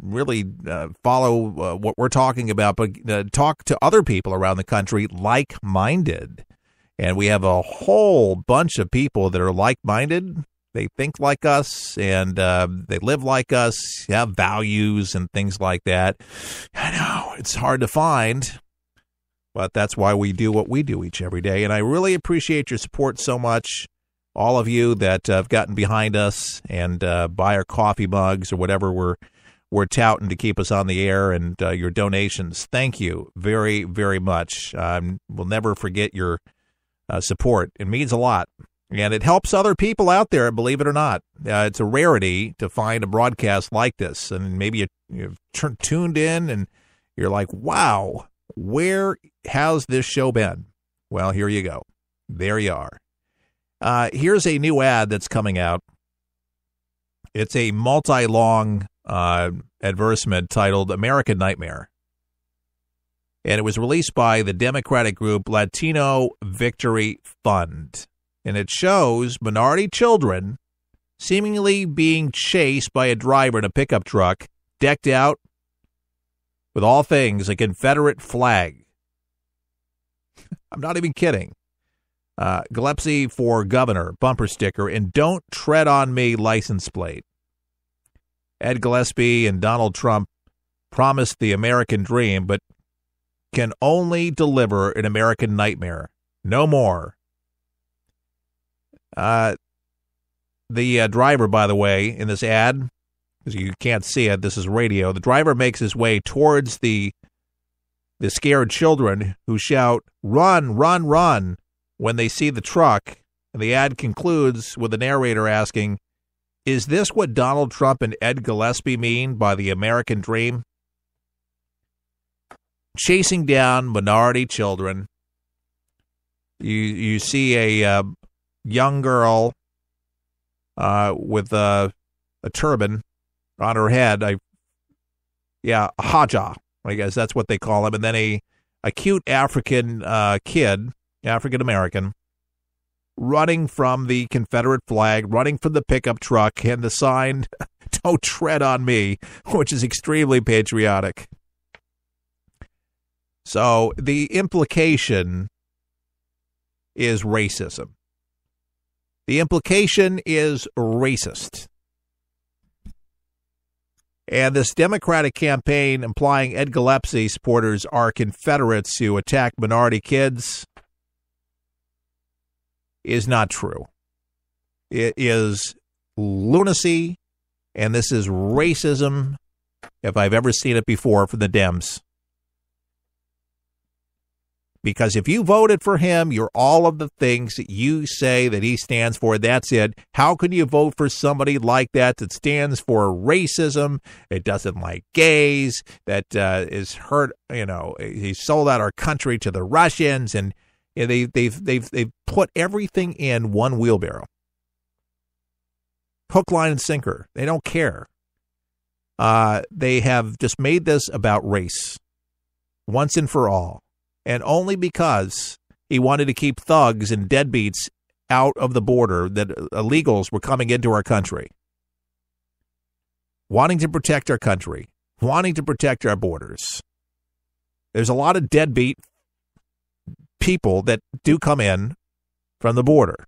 really follow what we're talking about, but talk to other people around the country like-minded. And we have a whole bunch of people that are like-minded. They think like us, and they live like us, have values and things like that. I know, it's hard to find, but that's why we do what we do each every day. And I really appreciate your support so much, all of you that have gotten behind us and buy our coffee mugs or whatever we're touting to keep us on the air, and your donations. Thank you very, very much. We'll never forget your support. It means a lot. And it helps other people out there, believe it or not. It's a rarity to find a broadcast like this. And maybe you've tuned in and you're like, wow, where has this show been? Well, here you go. There you are. Here's a new ad that's coming out. It's a multi-long advertisement titled American Nightmare. And it was released by the Democratic group Latino Victory Fund. And it shows minority children seemingly being chased by a driver in a pickup truck decked out with all things a Confederate flag. I'm not even kidding. Gillespie for governor, bumper sticker, and don't tread on me license plate. Ed Gillespie and Donald Trump promised the American dream, but can only deliver an American nightmare. No more. The driver, by the way, in this ad, because you can't see it, this is radio, the driver makes his way towards the scared children who shout, "Run, run, run," when they see the truck. And the ad concludes with the narrator asking, is this what Donald Trump and Ed Gillespie mean by the American dream? Chasing down minority children. You see a young girl with a turban on her head. A Haja, I guess that's what they call him. And then a cute African kid, African-American, running from the Confederate flag, running from the pickup truck, and the sign, "Don't tread on me," which is extremely patriotic. So the implication is racism. The implication is racist. And this Democratic campaign implying Ed Gillespie supporters are Confederates who attack minority kids is not true. It is lunacy, and this is racism, if I've ever seen it before, from the Dems. Because if you voted for him, you're all of the things that you say that he stands for. That's it. How can you vote for somebody like that stands for racism? It doesn't like gays. That is hurt. He sold out our country to the Russians, and they've put everything in one wheelbarrow, hook, line, and sinker. They don't care. They have just made this about race once and for all. And only because he wanted to keep thugs and deadbeats out of the border, that illegals were coming into our country. Wanting to protect our country. Wanting to protect our borders. There's a lot of deadbeat people that do come in from the border.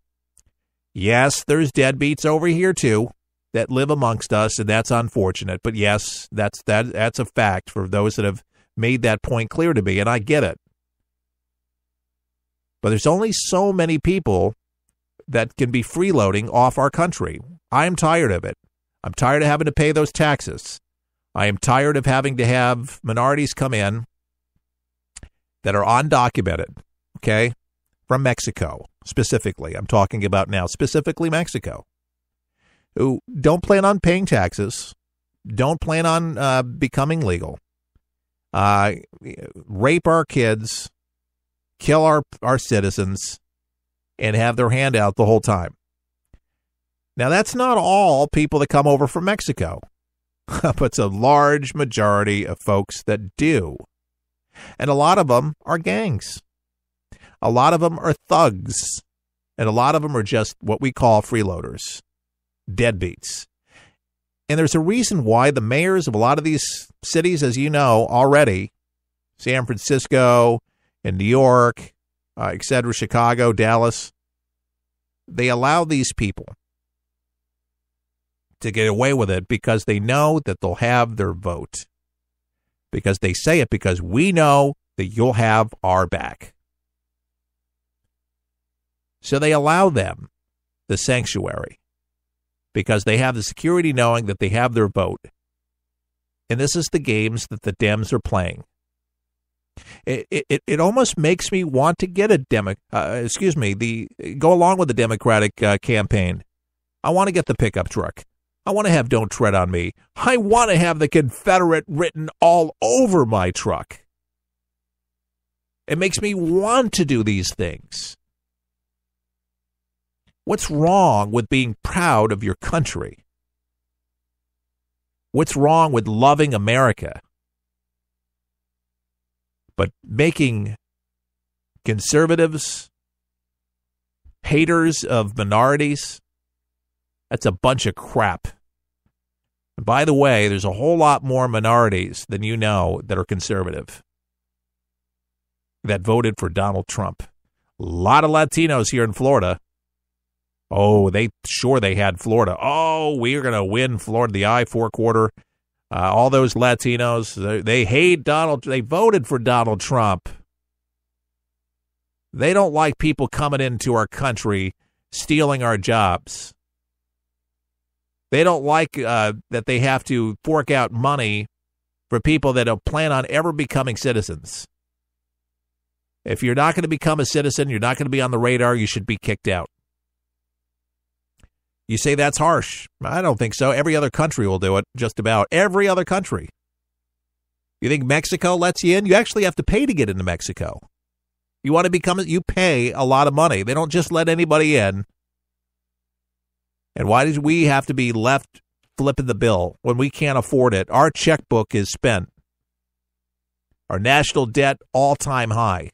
Yes, there's deadbeats over here, too, that live amongst us, and that's unfortunate. But yes, that's a fact for those that have made that point clear to me, and I get it. But there's only so many people that can be freeloading off our country. I'm tired of it. I'm tired of having to pay those taxes. I am tired of having to have minorities come in that are undocumented, okay, from Mexico specifically. I'm talking about now specifically Mexico, who don't plan on paying taxes, don't plan on becoming legal, rape our kids, kill our citizens, and have their hand out the whole time. Now, that's not all people that come over from Mexico, but it's a large majority of folks that do. And a lot of them are gangs. A lot of them are thugs. And a lot of them are just what we call freeloaders, deadbeats. And there's a reason why the mayors of a lot of these cities, as you know already, San Francisco and New York, et cetera, Chicago, Dallas, they allow these people to get away with it because they know that they'll have their vote. Because they say it because we know that you'll have our back. So they allow them the sanctuary because they have the security knowing that they have their vote. And this is the games that the Dems are playing. It almost makes me want to get go along with the Democratic campaign. I want to get the pickup truck. I want to have "Don't Tread on Me." I want to have the Confederate written all over my truck. It makes me want to do these things. What's wrong with being proud of your country? What's wrong with loving America? But making conservatives haters of minorities, that's a bunch of crap. And by the way, there's a whole lot more minorities than you know that are conservative that voted for Donald Trump. A lot of Latinos here in Florida. Oh, they had Florida. Oh, we're going to win Florida, the I-4 quarter. All those Latinos, they hate Donald. They voted for Donald Trump. They don't like people coming into our country stealing our jobs. They don't like that they have to fork out money for people that don't plan on ever becoming citizens. If you're not going to become a citizen, you're not going to be on the radar, you should be kicked out. You say that's harsh. I don't think so. Every other country will do it, just about. Every other country. You think Mexico lets you in? You actually have to pay to get into Mexico. You want to become it? You pay a lot of money. They don't just let anybody in. And why did we have to be left flipping the bill when we can't afford it? Our checkbook is spent. Our national debt all-time high.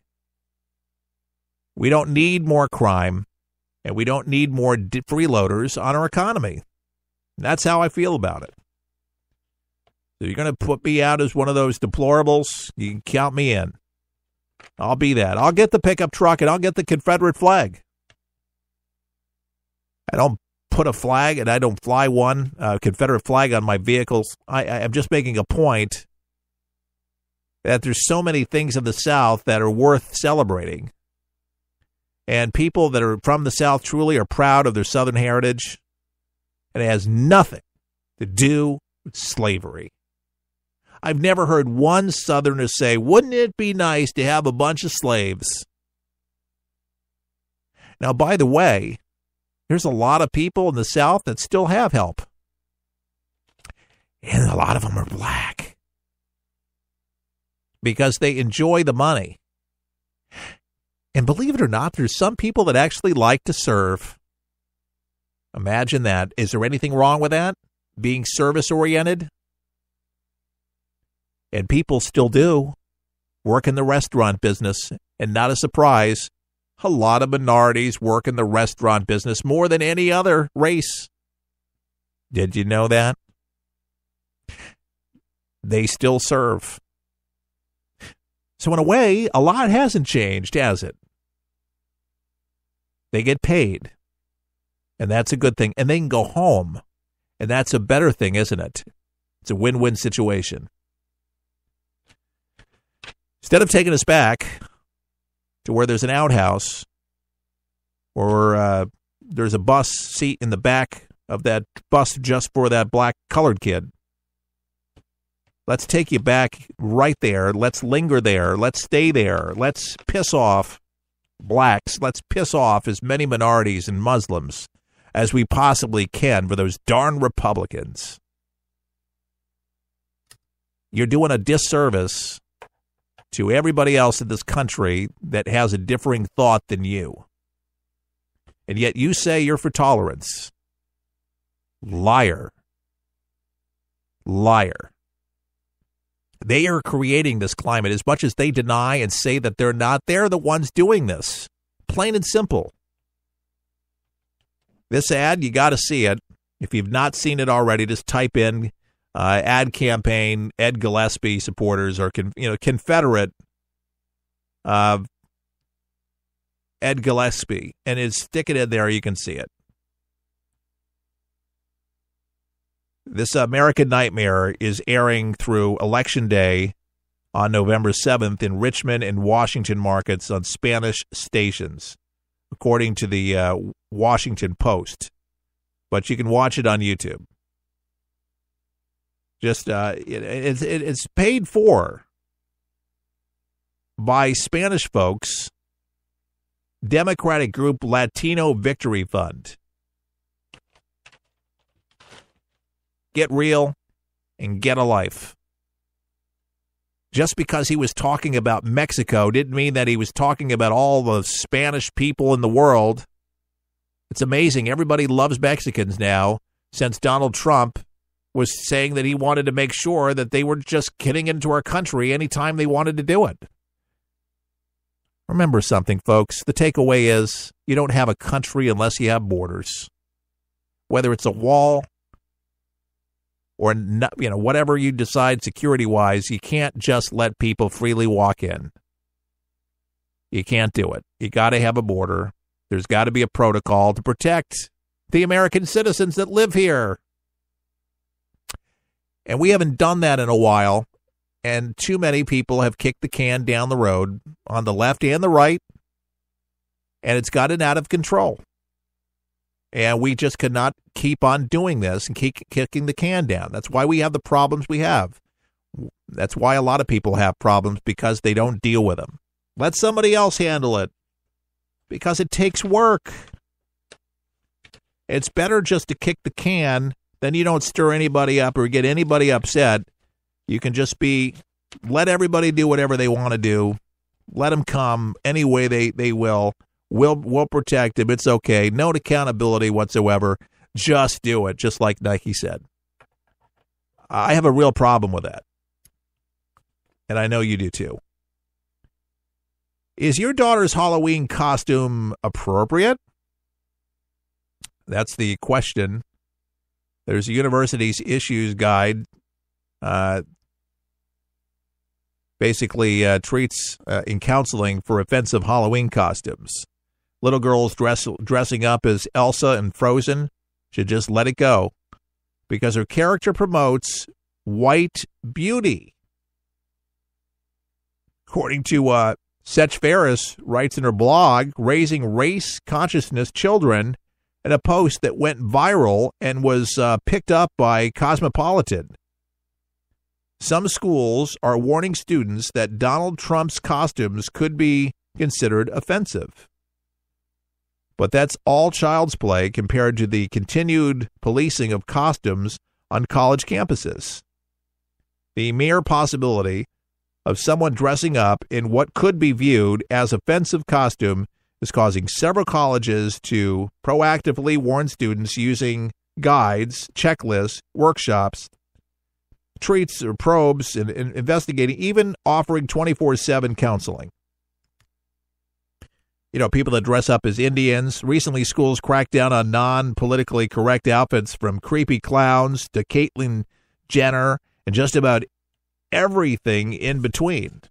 We don't need more crime, and we don't need more freeloaders on our economy. And that's how I feel about it. So you're going to put me out as one of those deplorables? You can count me in. I'll be that. I'll get the pickup truck, and I'll get the Confederate flag. I don't put a flag, and I don't fly one Confederate flag on my vehicles. I'm just making a point that there's so many things in the South that are worth celebrating. And people that are from the South truly are proud of their Southern heritage. And it has nothing to do with slavery. I've never heard one Southerner say, wouldn't it be nice to have a bunch of slaves? Now, by the way, there's a lot of people in the South that still have help. And a lot of them are black. Because they enjoy the money. And believe it or not, there's some people that actually like to serve. Imagine that. Is there anything wrong with that? Being service-oriented? And people still do work in the restaurant business. And not a surprise, a lot of minorities work in the restaurant business more than any other race. Did you know that? They still serve. So in a way, a lot hasn't changed, has it? They get paid, and that's a good thing. And they can go home, and that's a better thing, isn't it? It's a win-win situation. Instead of taking us back to where there's an outhouse or there's a bus seat in the back of that bus just for that black colored kid, let's take you back right there. Let's linger there. Let's stay there. Let's piss off blacks. Let's piss off as many minorities and Muslims as we possibly can for those darn Republicans. You're doing a disservice to everybody else in this country that has a differing thought than you. And yet you say you're for tolerance. Liar. Liar. They are creating this climate. As much as they deny and say that they're not, they're the ones doing this. Plain and simple. This ad, you got to see it. If you've not seen it already, just type in ad campaign Ed Gillespie supporters or Confederate Ed Gillespie, and stick it in there. You can see it. This American Nightmare is airing through Election Day on November 7th in Richmond and Washington markets on Spanish stations, according to the Washington Post. But you can watch it on YouTube. Just it's paid for by Spanish folks, Democratic group Latino Victory Fund. Get real and get a life. Just because he was talking about Mexico didn't mean that he was talking about all the Spanish people in the world. It's amazing. Everybody loves Mexicans now since Donald Trump was saying that he wanted to make sure that they were just getting into our country anytime they wanted to do it. Remember something, folks. The takeaway is you don't have a country unless you have borders. Whether it's a wall or whatever you decide security-wise, you can't just let people freely walk in. You can't do it. You got to have a border. There's got to be a protocol to protect the American citizens that live here. And we haven't done that in a while, and too many people have kicked the can down the road on the left and the right, and it's gotten out of control. And we just cannot keep on doing this and keep kicking the can down. That's why we have the problems we have. That's why a lot of people have problems, because they don't deal with them. Let somebody else handle it, because it takes work. It's better just to kick the can. Then you don't stir anybody up or get anybody upset. You can just let everybody do whatever they want to do. Let them come any way they will. We'll protect them. It's okay. No accountability whatsoever. Just do it, just like Nike said. I have a real problem with that. And I know you do too. Is your daughter's Halloween costume appropriate? That's the question. There's a university's issues guide. Basically treats in counseling for offensive Halloween costumes. Little girls dressing up as Elsa and Frozen should just let it go, because her character promotes white beauty. According to Setch Ferris writes in her blog, Raising Race Consciousness Children, in a post that went viral and was picked up by Cosmopolitan. Some schools are warning students that Donald Trump's costumes could be considered offensive. But that's all child's play compared to the continued policing of costumes on college campuses. The mere possibility of someone dressing up in what could be viewed as offensive costume is causing several colleges to proactively warn students using guides, checklists, workshops, treats or probes, and investigating, even offering 24/7 counseling. People that dress up as Indians. Recently, schools cracked down on non-politically correct outfits, from creepy clowns to Caitlyn Jenner and just about everything in between.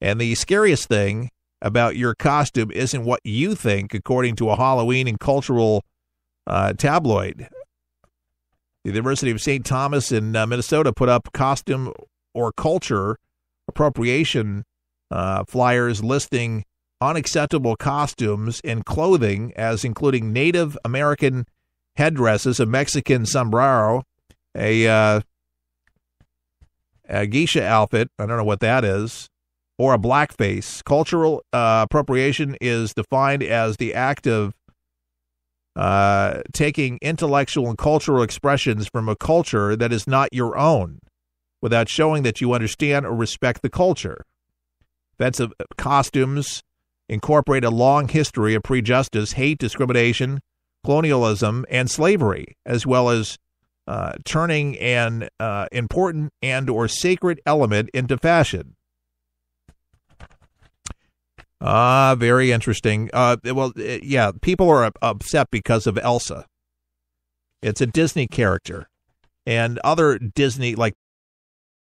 And the scariest thing about your costume isn't what you think, according to a Halloween and cultural tabloid. The University of St. Thomas in Minnesota put up costume or culture appropriation flyers listing unacceptable costumes and clothing as including Native American headdresses, a Mexican sombrero, a geisha outfit, I don't know what that is, or a blackface. Cultural appropriation is defined as the act of taking intellectual and cultural expressions from a culture that is not your own without showing that you understand or respect the culture. Offensive costumes incorporate a long history of prejudice, hate, discrimination, colonialism, and slavery, as well as turning an important and or sacred element into fashion. Very interesting. People are upset because of Elsa. It's a Disney character. And other Disney, like